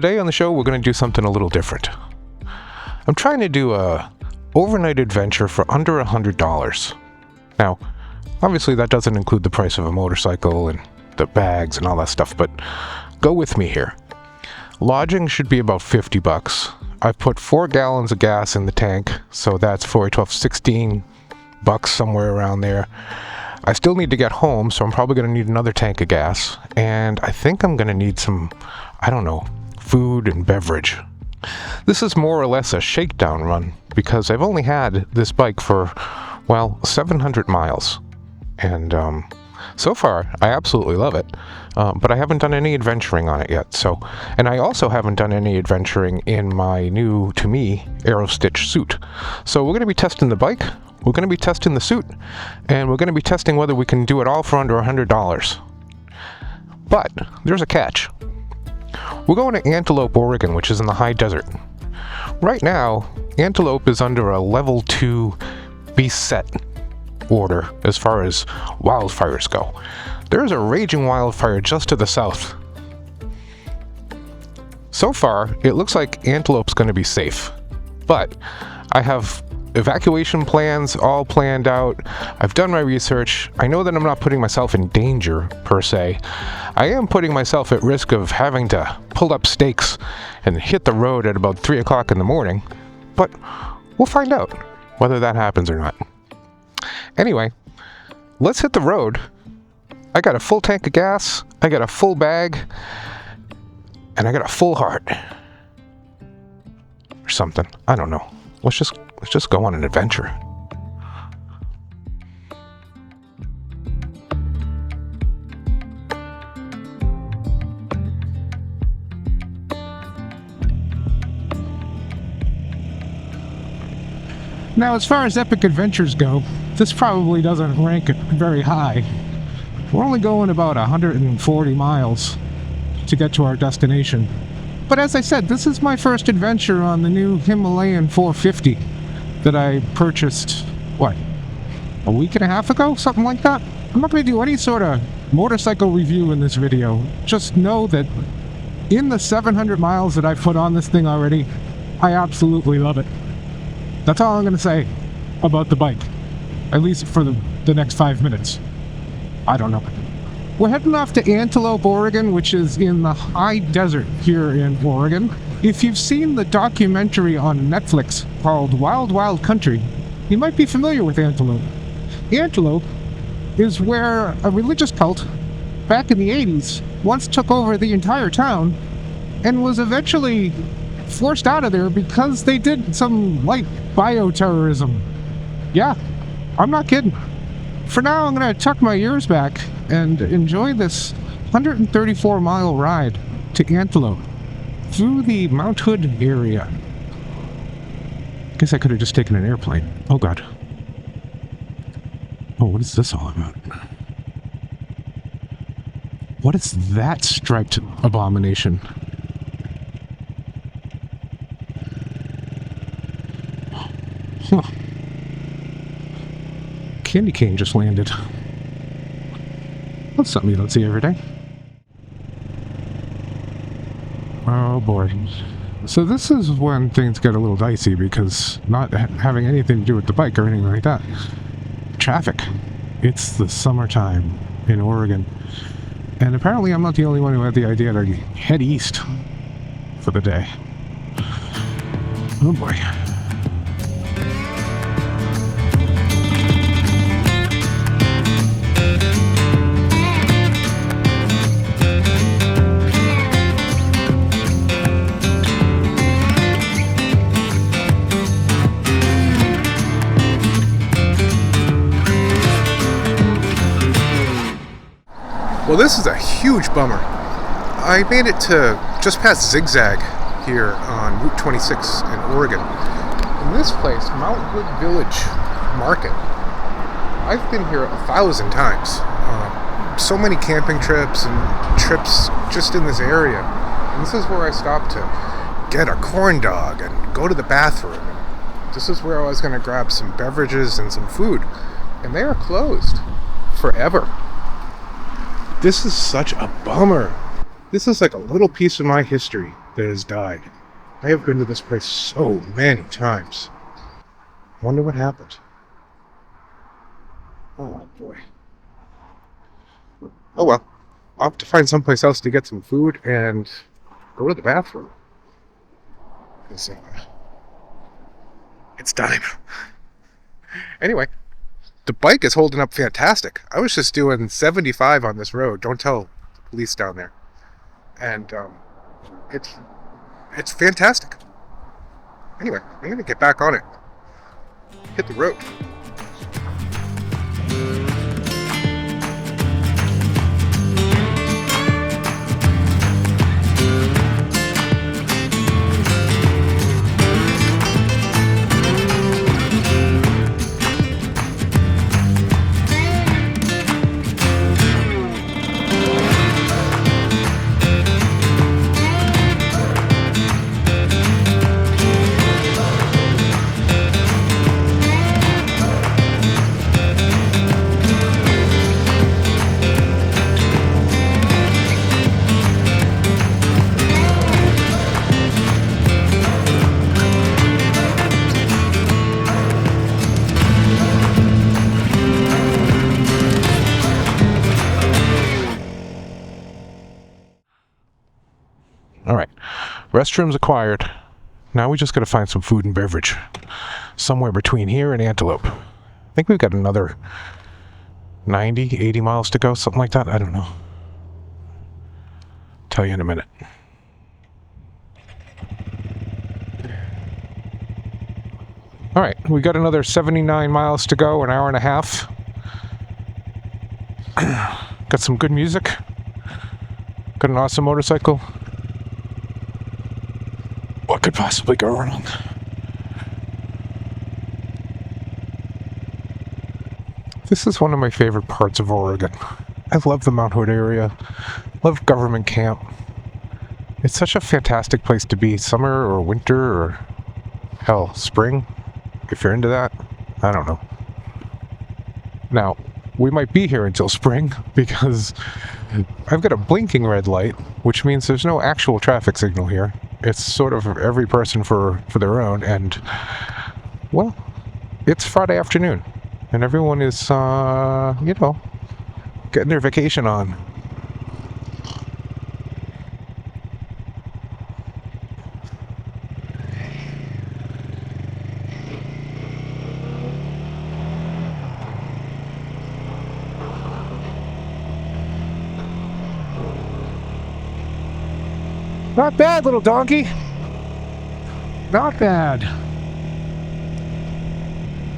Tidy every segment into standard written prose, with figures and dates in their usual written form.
today on the show we're going to do something a little different. I'm trying to do a overnight adventure for under $100. Now, obviously that doesn't include the price of a motorcycle and the bags and all that stuff, but go with me here. Lodging should be about $50. I've put 4 gallons of gas in the tank, so that's 4, 12, 16 bucks, somewhere around there. I still need to get home, so I'm probably going to need another tank of gas, and I think I'm going to need some, food and beverage. This is more or less a shakedown run, because I've only had this bike for, 700 miles, and so far I absolutely love it, but I haven't done any adventuring on it yet, and I also haven't done any adventuring in my new, to me, Aerostitch suit. So we're going to be testing the bike, we're going to be testing the suit, and we're going to be testing whether we can do it all for under $100. But there's a catch. We're going to Antelope, Oregon, which is in the high desert. Right now, Antelope is under a level 2 beset order as far as wildfires go. There's a raging wildfire just to the south. So far, it looks like Antelope's going to be safe, but I have evacuation plans all planned out. I've done my research. I know that I'm not putting myself in danger per se. I am putting myself at risk of having to pull up stakes and hit the road at about 3 o'clock in the morning, but we'll find out whether that happens or not. Anyway, let's hit the road. I got a full tank of gas, I got a full bag, and I got a full heart. Or something. I don't know. Let's just go on an adventure. Now, as far as epic adventures go, this probably doesn't rank very high. We're only going about 140 miles to get to our destination. But as I said, this is my first adventure on the new Himalayan 450 that I purchased, a week and a half ago? Something like that? I'm not going to do any sort of motorcycle review in this video. Just know that in the 700 miles that I've put on this thing already, I absolutely love it. That's all I'm going to say about the bike, at least for the next 5 minutes. I don't know. We're heading off to Antelope, Oregon, which is in the high desert here in Oregon. If you've seen the documentary on Netflix called Wild Wild Country, you might be familiar with Antelope. Antelope is where a religious cult back in the 80s once took over the entire town and was eventually forced out of there because they did some light bioterrorism. Yeah, I'm not kidding. For now, I'm going to tuck my ears back and enjoy this 134-mile ride to Antelope through the Mount Hood area. Guess I could have just taken an airplane. Oh god. Oh, what is this all about? What is that striped abomination? Huh. Candy cane just landed. That's something you don't see every day. Oh boy. So this is when things get a little dicey, because not having anything to do with the bike or anything like that. Traffic. It's the summertime in Oregon. And apparently I'm not the only one who had the idea to head east for the day. Oh boy. Well, this is a huge bummer. I made it to just past Zigzag here on Route 26 in Oregon. In this place, Mount Hood Village Market, I've been here 1,000 times. So many camping trips and trips just in this area. And this is where I stopped to get a corn dog and go to the bathroom. This is where I was going to grab some beverages and some food. And they are closed forever. This is such a bummer. This is like a little piece of my history that has died. I have been to this place so many times. I wonder what happened. Oh boy. Oh well. I'll have to find someplace else to get some food and go to the bathroom. 'Cause, it's time. Anyway, the bike is holding up fantastic. I was just doing 75 on this road. Don't tell the police down there. And it's fantastic. Anyway, I'm gonna get back on it. Hit the road. Alright, restrooms acquired. Now we just gotta find some food and beverage. Somewhere between here and Antelope. I think we've got another 90, 80 miles to go, something like that. I don't know. Tell you in a minute. Alright, we got another 79 miles to go, an hour and a half. Got some good music. Got an awesome motorcycle. What could possibly go wrong? This is one of my favorite parts of Oregon. I love the Mount Hood area. Love Government Camp. It's such a fantastic place to be. Summer or winter or hell, spring. If you're into that, I don't know. Now, we might be here until spring because I've got a blinking red light, which means there's no actual traffic signal here. It's sort of every person for their own, and, well, it's Friday afternoon, and everyone is, getting their vacation on. Not bad, little donkey. Not bad.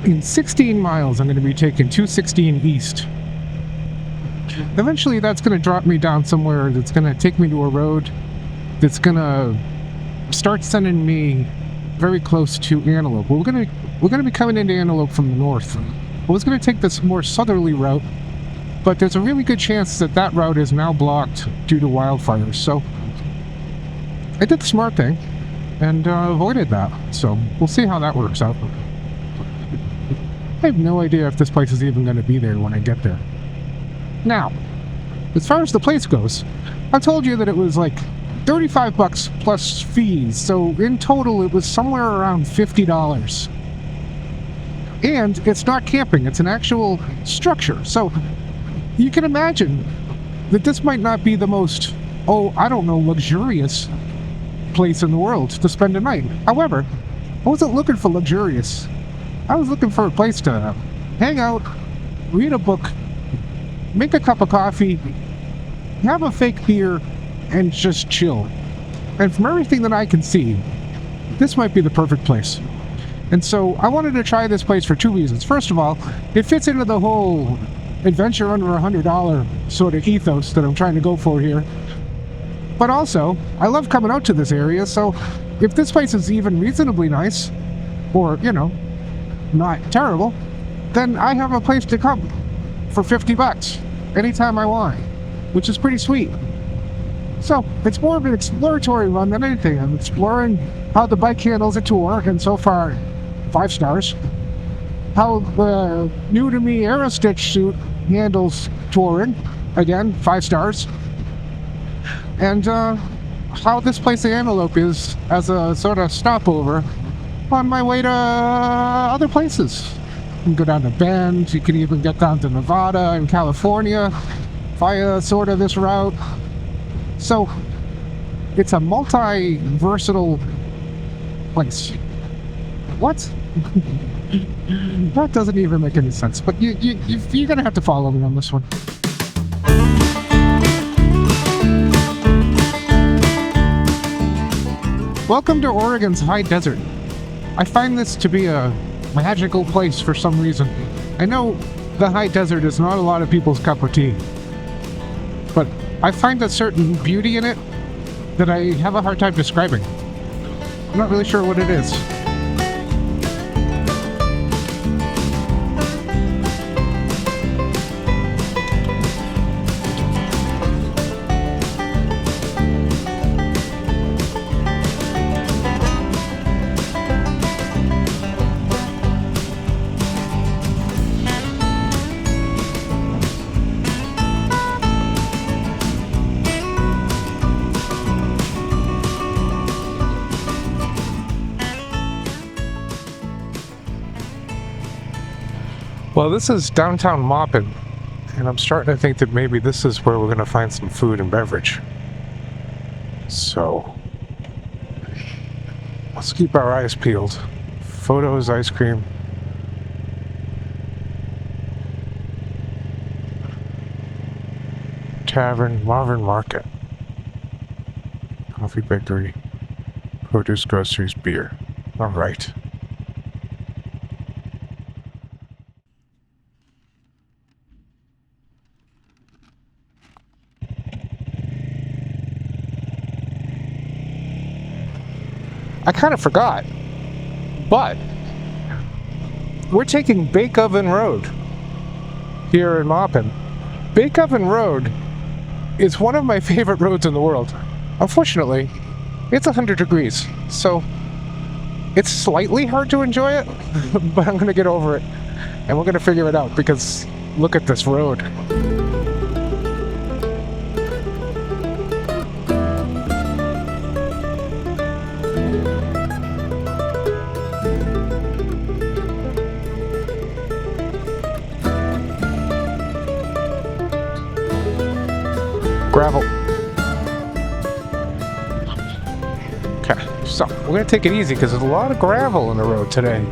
In 16 miles, I'm going to be taking 216 east. Eventually, that's going to drop me down somewhere that's going to take me to a road that's going to start sending me very close to Antelope. We're going to be coming into Antelope from the north. I was going to take this more southerly route, but there's a really good chance that that route is now blocked due to wildfires. So I did the smart thing and avoided that. So we'll see how that works out. I have no idea if this place is even going to be there when I get there. Now, as far as the place goes, I told you that it was like $35 plus fees. So in total, it was somewhere around $50. And it's not camping, it's an actual structure. So you can imagine that this might not be the most, luxurious place in the world to spend a night. However, I wasn't looking for luxurious. I was looking for a place to hang out, read a book, make a cup of coffee, have a fake beer, and just chill. And from everything that I can see, this might be the perfect place. And so I wanted to try this place for two reasons. First of all, it fits into the whole adventure under $100 sort of ethos that I'm trying to go for here. But also, I love coming out to this area, so if this place is even reasonably nice, or, not terrible, then I have a place to come for $50 anytime I want, which is pretty sweet. So it's more of an exploratory run than anything. I'm exploring how the bike handles a tour, and so far 5 stars. How the new to me Aerostitch suit handles touring, again 5 stars. And how this place Antelope is as a sort of stopover on my way to other places. You can go down to Bend, you can even get down to Nevada and California via sort of this route. So it's a multi-versatile place. What? That doesn't even make any sense, but you're gonna have to follow me on this one. Welcome to Oregon's high desert. I find this to be a magical place for some reason. I know the high desert is not a lot of people's cup of tea, but I find a certain beauty in it that I have a hard time describing. I'm not really sure what it is. Well, this is downtown Maupin, and I'm starting to think that maybe this is where we're going to find some food and beverage. So, let's keep our eyes peeled. Photos, ice cream. Tavern, Marvin Market. Coffee bakery. Produce, groceries, beer. All right. I kind of forgot, but we're taking Bake Oven Road here in Maupin. Bake Oven Road is one of my favorite roads in the world. Unfortunately, it's 100 degrees, so it's slightly hard to enjoy it, but I'm going to get over it, and we're going to figure it out, because look at this road. Gravel. Okay, so we're going to take it easy because there's a lot of gravel on the road today.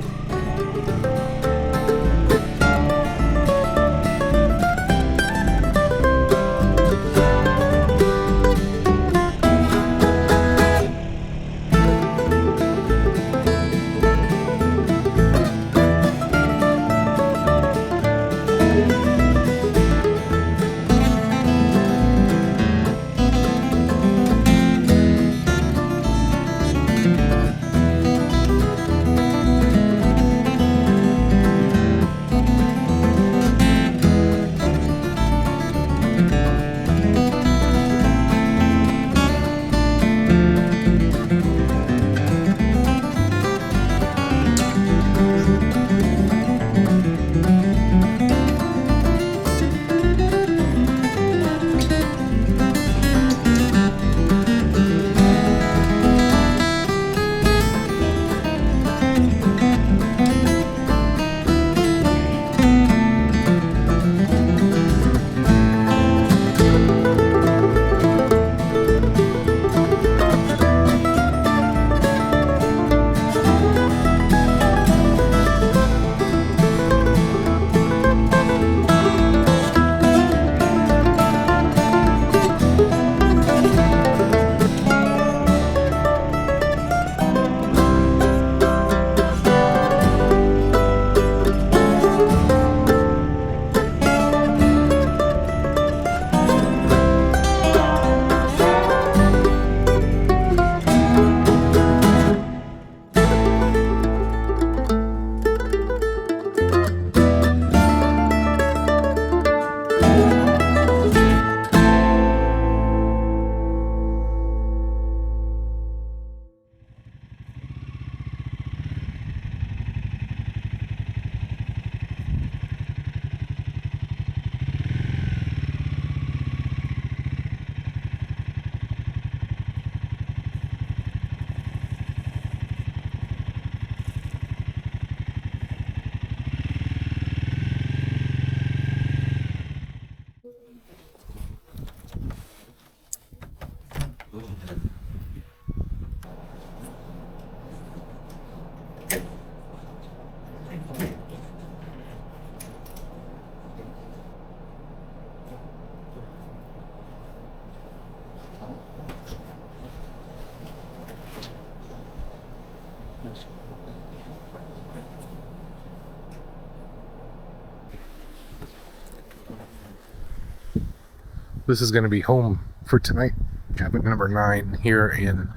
this is going to be home for tonight. Cabin number 9 here in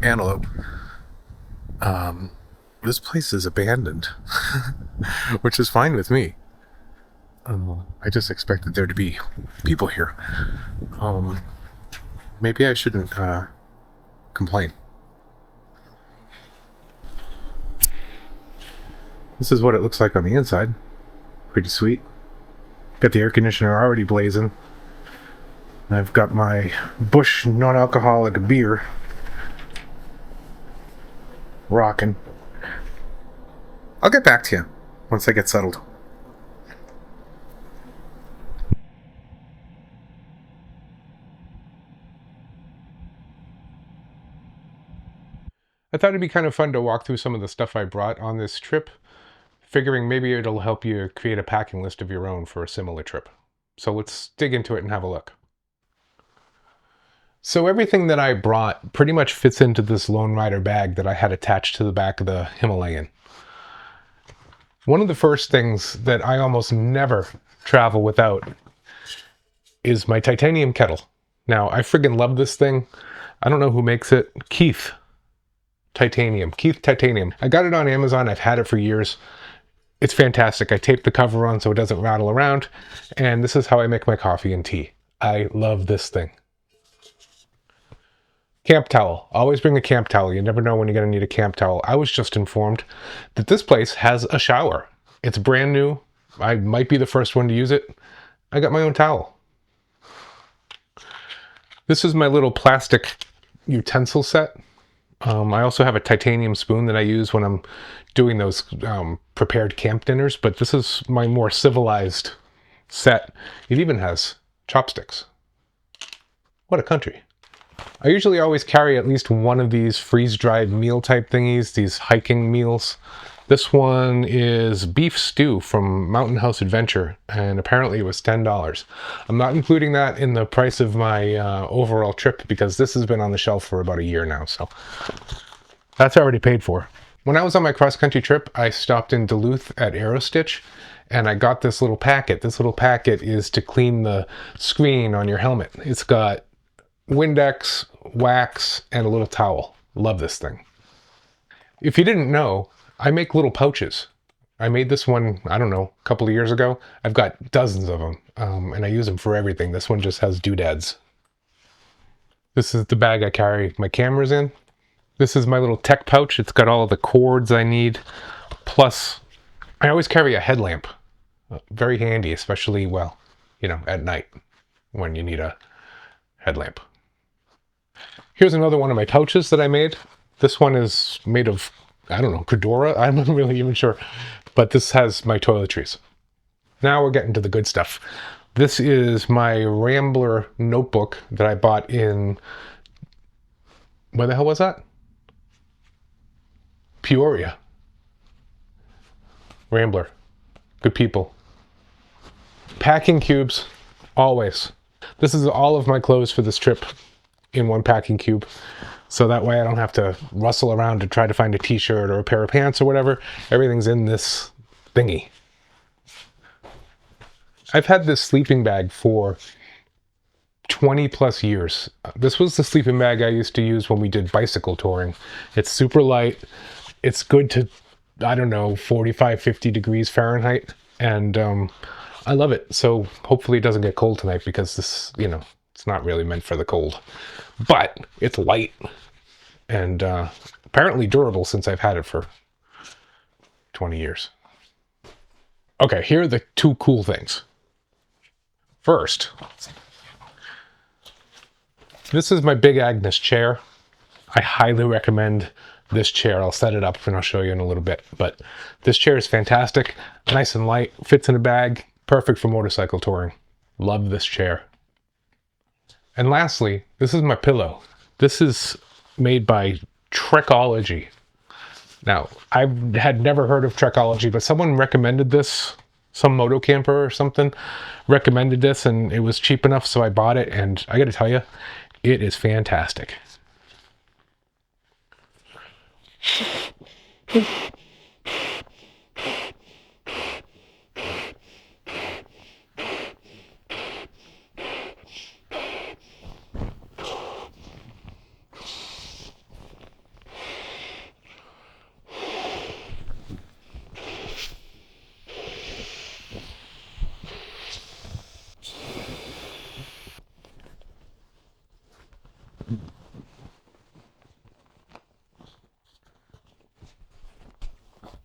Antelope. This place is abandoned, which is fine with me. I just expected there to be people here. Maybe I shouldn't complain. This is what it looks like on the inside. Pretty sweet. Got the air conditioner already blazing. I've got my Busch non-alcoholic beer rocking. I'll get back to you once I get settled. I thought it'd be kind of fun to walk through some of the stuff I brought on this trip, figuring maybe it'll help you create a packing list of your own for a similar trip. So let's dig into it and have a look. So everything that I brought pretty much fits into this Lone Rider bag that I had attached to the back of the Himalayan. One of the first things that I almost never travel without is my titanium kettle. Now, I friggin' love this thing. I don't know who makes it. Keith Titanium. I got it on Amazon. I've had it for years. It's fantastic. I taped the cover on so it doesn't rattle around. And this is how I make my coffee and tea. I love this thing. Camp towel. Always bring a camp towel. You never know when you're going to need a camp towel. I was just informed that this place has a shower. It's brand new. I might be the first one to use it. I got my own towel. This is my little plastic utensil set. I also have a titanium spoon that I use when I'm doing those prepared camp dinners, but this is my more civilized set. It even has chopsticks. What a country. I usually always carry at least one of these freeze-dried meal type thingies, these hiking meals. This one is beef stew from Mountain House Adventure, and apparently it was $10. I'm not including that in the price of my overall trip because this has been on the shelf for about a year now, so that's already paid for. When I was on my cross-country trip, I stopped in Duluth at Aerostitch, and I got this little packet. This little packet is to clean the screen on your helmet. It's got Windex, wax, and a little towel. Love this thing. If you didn't know, I make little pouches. I made this one, I don't know, a couple of years ago. I've got dozens of them, and I use them for everything. This one just has doodads. This is the bag I carry my cameras in. This is my little tech pouch. It's got all of the cords I need. Plus, I always carry a headlamp. Very handy, especially, well, you know, at night when you need a headlamp. Here's another one of my pouches that I made. This one is made of, I don't know, Credora? I'm not really even sure. But this has my toiletries. Now we're getting to the good stuff. This is my Rambler notebook that I bought in, where the hell was that? Peoria. Rambler. Good people. Packing cubes, always. This is all of my clothes for this trip in one packing cube. So that way I don't have to rustle around to try to find a t-shirt or a pair of pants or whatever. Everything's in this thingy. I've had this sleeping bag for 20 plus years. This was the sleeping bag I used to use when we did bicycle touring. It's super light. It's good to, I don't know, 45, 50 degrees Fahrenheit. And I love it. So hopefully it doesn't get cold tonight because this, you know, it's not really meant for the cold. But it's light and apparently durable since I've had it for 20 years. Okay, here are the two cool things. First, this is my Big Agnes chair. I highly recommend this chair. I'll set it up and I'll show you in a little bit. But this chair is fantastic, nice and light, fits in a bag, perfect for motorcycle touring. Love this chair. And lastly, this is my pillow. This is made by Trekology. Now, I had never heard of Trekology, but someone recommended this. Some moto camper or something recommended this, and it was cheap enough, so I bought it. And I got to tell you, it is fantastic.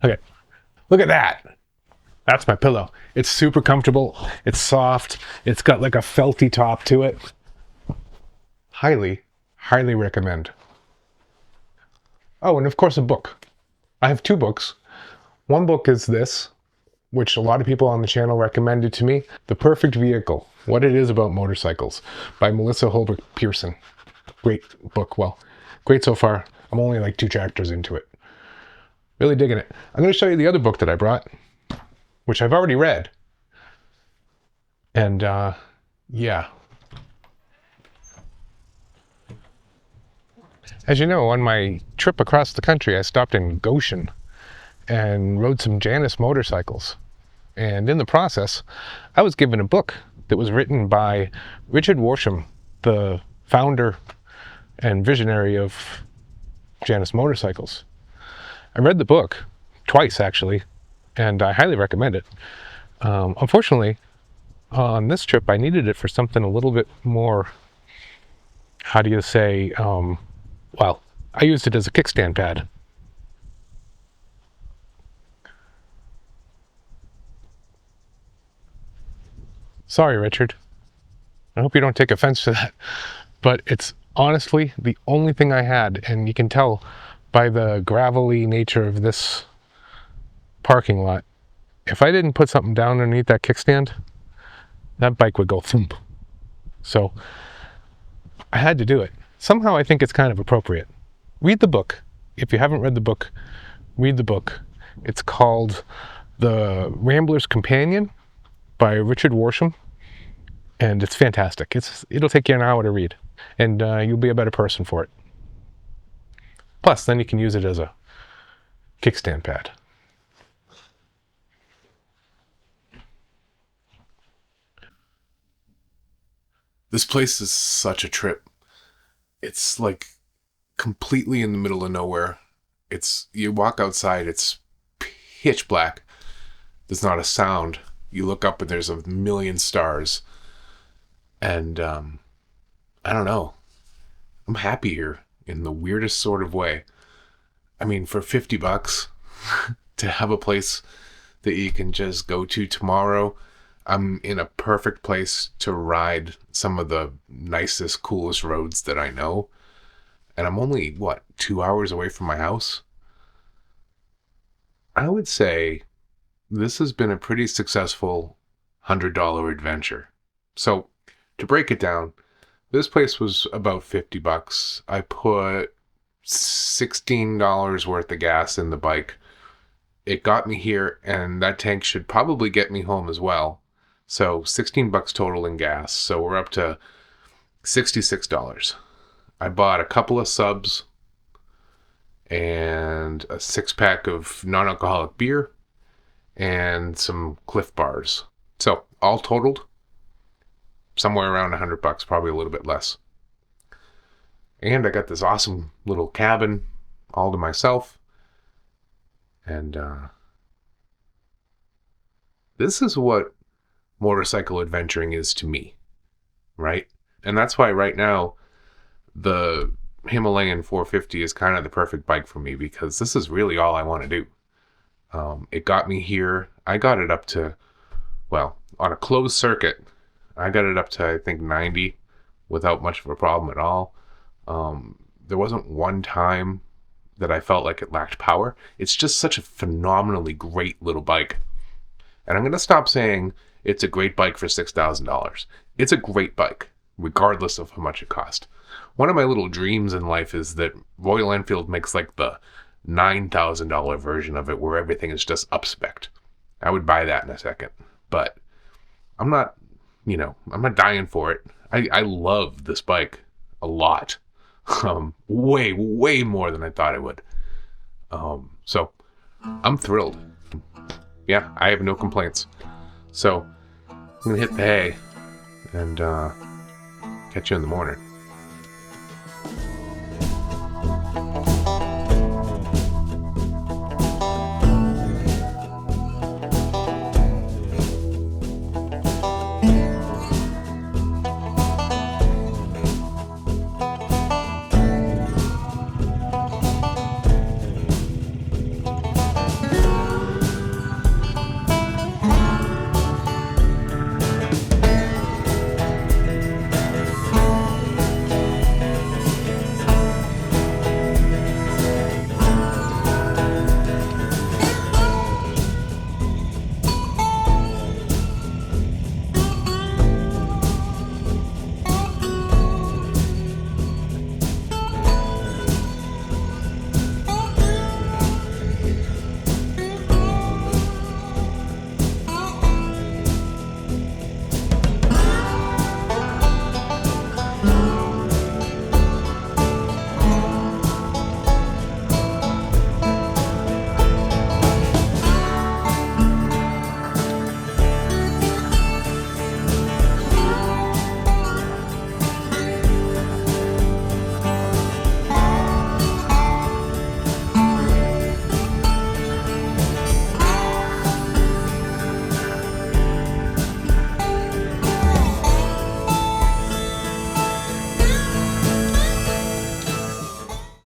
Okay, look at that. That's my pillow. It's super comfortable. It's soft. It's got like a felty top to it. Highly, highly recommend. Oh, and of course a book. I have 2 books. One book is this, which a lot of people on the channel recommended to me. The Perfect Vehicle, What It Is About Motorcycles by Melissa Holbrook Pearson. Great book. Well, great so far. I'm only like 2 chapters into it. Really digging it. I'm going to show you the other book that I brought, which I've already read. And yeah. As you know, on my trip across the country, I stopped in Goshen and rode some Janus motorcycles. And in the process, I was given a book that was written by Richard Worsham, the founder and visionary of Janus motorcycles. I read the book twice, actually, and I highly recommend it. Unfortunately, on this trip, I needed it for something a little bit more, how do you say, well, I used it as a kickstand pad. Sorry, Richard. I hope you don't take offense to that. But it's honestly the only thing I had, and you can tell by the gravelly nature of this parking lot. If I didn't put something down underneath that kickstand, that bike would go thump. So I had to do it. Somehow I think it's kind of appropriate. Read the book. If you haven't read the book, read the book. It's called The Rambler's Companion by Richard Worsham, and it's fantastic. It'll take you an hour to read, and you'll be a better person for it. Plus, then you can use it as a kickstand pad. This place is such a trip. It's like completely in the middle of nowhere. You walk outside, it's pitch black. There's not a sound. You look up and there's a million stars. And I don't know. I'm happy here in the weirdest sort of way. I mean, for $50 to have a place that you can just go to tomorrow, I'm in a perfect place to ride some of the nicest, coolest roads that I know. And I'm only, 2 hours away from my house? I would say this has been a pretty successful $100 adventure. So, to break it down, this place was about $50. I put $16 worth of gas in the bike. It got me here, and that tank should probably get me home as well. So $16 total in gas. So we're up to $66. I bought a couple of subs and a 6-pack of non-alcoholic beer and some Cliff Bars. So all totaled, somewhere around $100, probably a little bit less. And I got this awesome little cabin all to myself. And this is what motorcycle adventuring is to me, right? And that's why right now the Himalayan 450 is kind of the perfect bike for me, because this is really all I want to do. It got me here. I got it up to, on a closed circuit, I got it up to, I think, 90 without much of a problem at all. There wasn't one time that I felt like it lacked power. It's just such a phenomenally great little bike. And I'm going to stop saying it's a great bike for $6,000. It's a great bike, regardless of how much it cost. One of my little dreams in life is that Royal Enfield makes like the $9,000 version of it where everything is just up-spec'd. I would buy that in a second. But I'm not dying for it. I love this bike a lot. Way, way more than I thought I would. So I'm thrilled. Yeah, I have no complaints. So I'm gonna hit the hay and catch you in the morning.